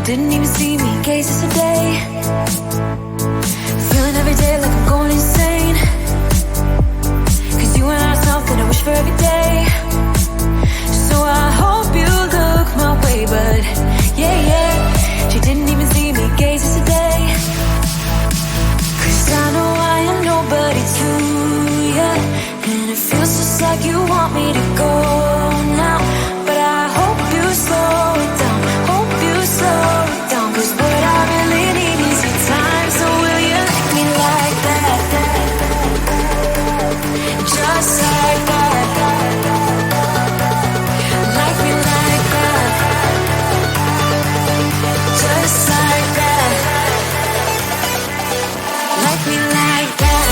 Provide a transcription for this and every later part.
didn't even see me, cases a day. Feeling every day like I'm going insane. Cause you and I are something I wish for every day. So I hope you look my way, but yeah, she didn't even see me, cases a day. Cause I know I am nobody to ya, and it feels just like you want me to go now. But I hope you slow it down, hope you slow it down. Cause what I really need is your time. So will you like me like that? Just like that. Like me like that. Just like that. Like me like that.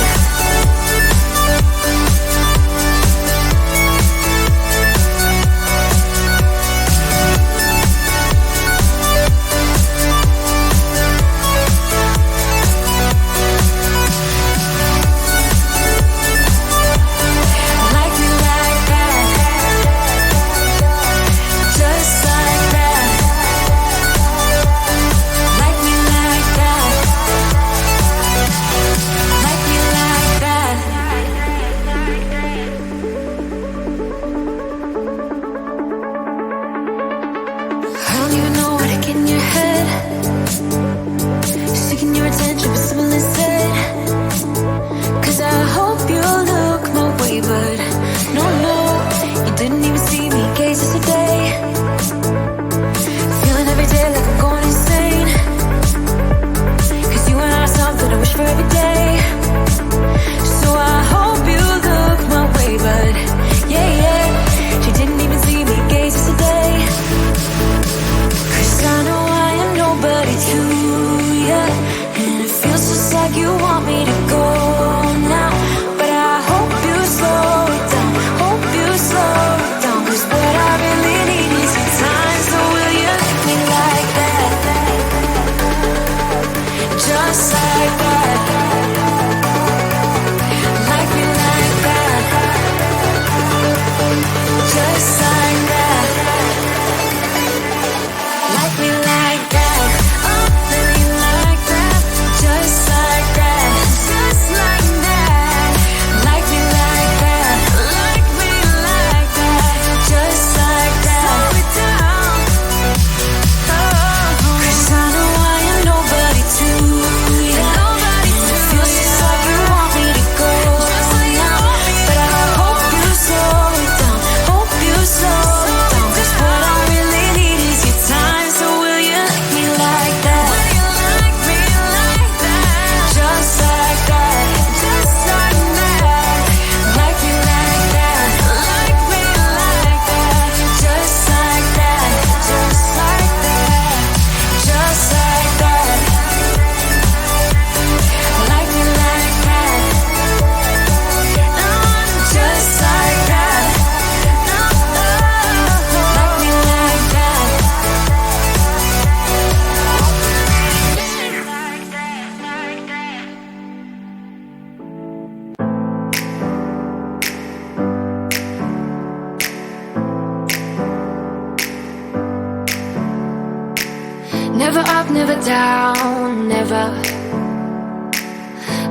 Never up, never down, never.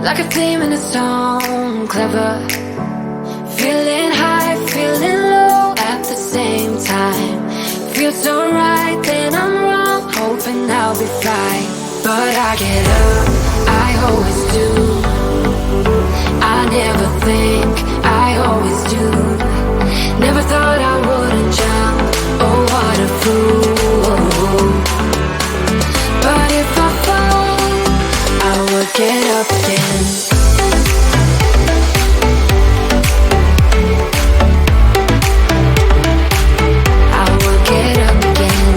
Like a theme in a song, clever. Feeling high, feeling low at the same time. Feels so right, then I'm wrong, hoping I'll be fine. But I get up, I always do. I never think, I always do. Never thought I wouldn't jump, oh what a fool. But if I fall, I will get up again. I will get up again.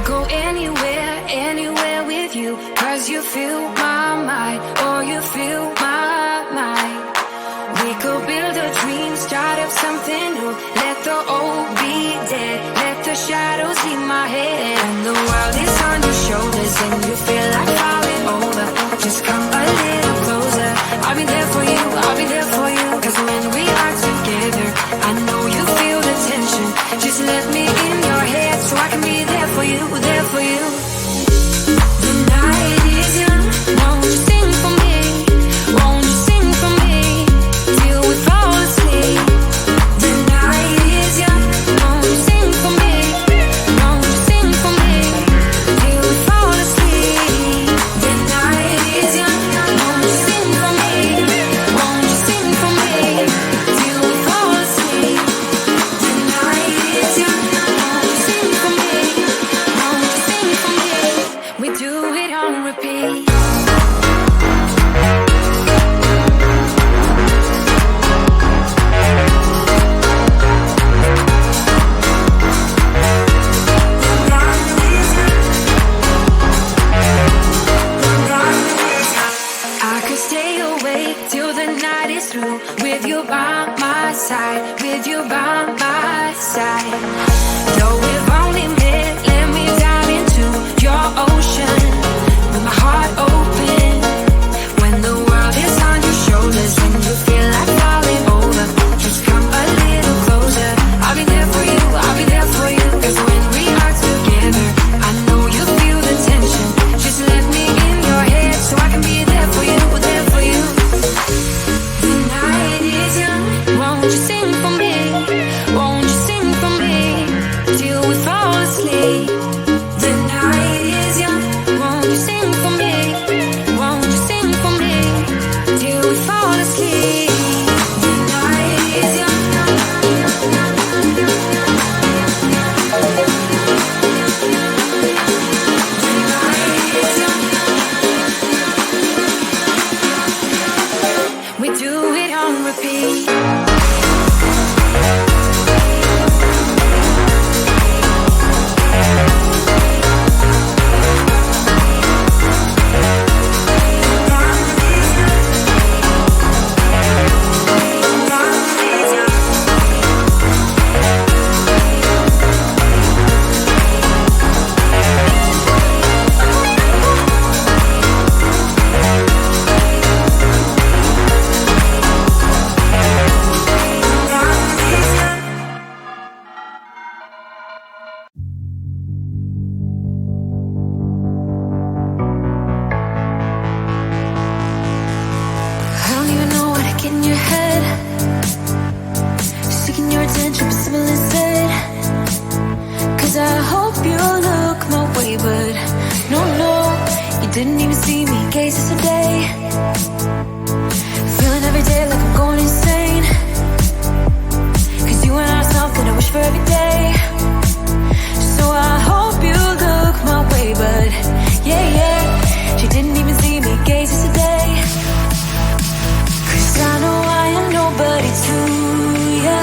go anywhere, anywhere with you, 'cause you fill my mind, or you fill my mind. We could build a dream, start up something new. Let the old be dead, let the shadows leave my head. And the world is on your shoulders and you feel like falling over. Just come a little closer. I'll be there for you, I'll be there for you. 'Cause when we are together, I know you feel the tension. Just let me in your head so I can be there for you, there for you. The night is young, won't you sing for me? Won't you sing for me till we fall asleep? The night is young, won't you sing for me? Won't you sing for me till we fall asleep? The night is young, won't you sing for me? Won't you sing for me till we fall asleep? The night is young, won't you sing for me? Won't you sing for me? We do it on repeat. I could stay awake till the night is through, with you by my side, with you by my side. Though we've only met, let me dive into your ocean with my heart open. When the world is on your shoulders and you feel like falling over, just come a little closer. I'll be there for you, I'll be there for you. 'Cause when we are together, I know you feel the tension. Just let me in your head so I can be there for you, there for you. The night is young, won't you sing for me? Won't you sing for me till we fall asleep? The night is young, won't you sing for me? Won't you sing for me till we fall asleep? The night is young. We do it on repeat. I don't even know what I get in your head. Seeking your attention, but simple instead. 'Cause I hope you look my way, but no, you didn't even see me. Gaze yesterday, feeling every day like I'm going insane. 'Cause you and I are something I wish for every day. So I hope you look my way, but yeah, you didn't even see me. Gaze yesterday. 'Cause I know I am nobody to ya,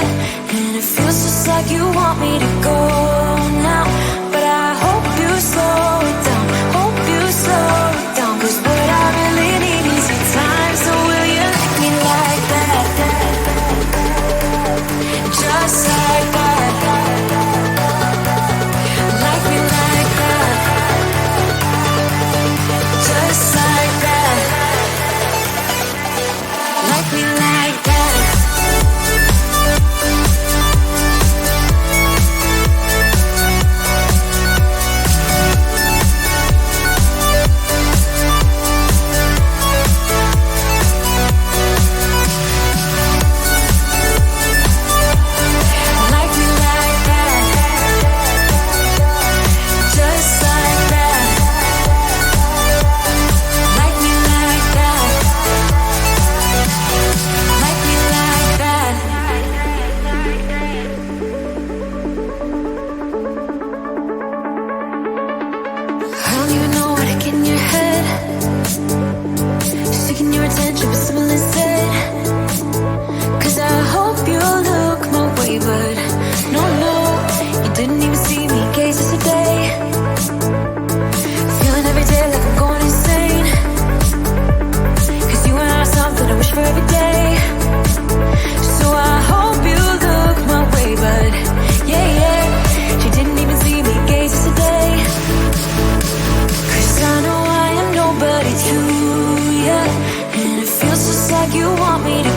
and it feels just like you want me to go now. But I hope you slow it down, hope you slow it down. 'Cause what I really need is your time. So will you like me like that? Just like that. Like me like that. Just like that. Like me like that. Like me like that. Just like that. Like me like that. for every day. So I hope you look my way, but yeah, she didn't even see me gaze yesterday. 'Cause I know I am nobody to ya, and it feels just like you want me to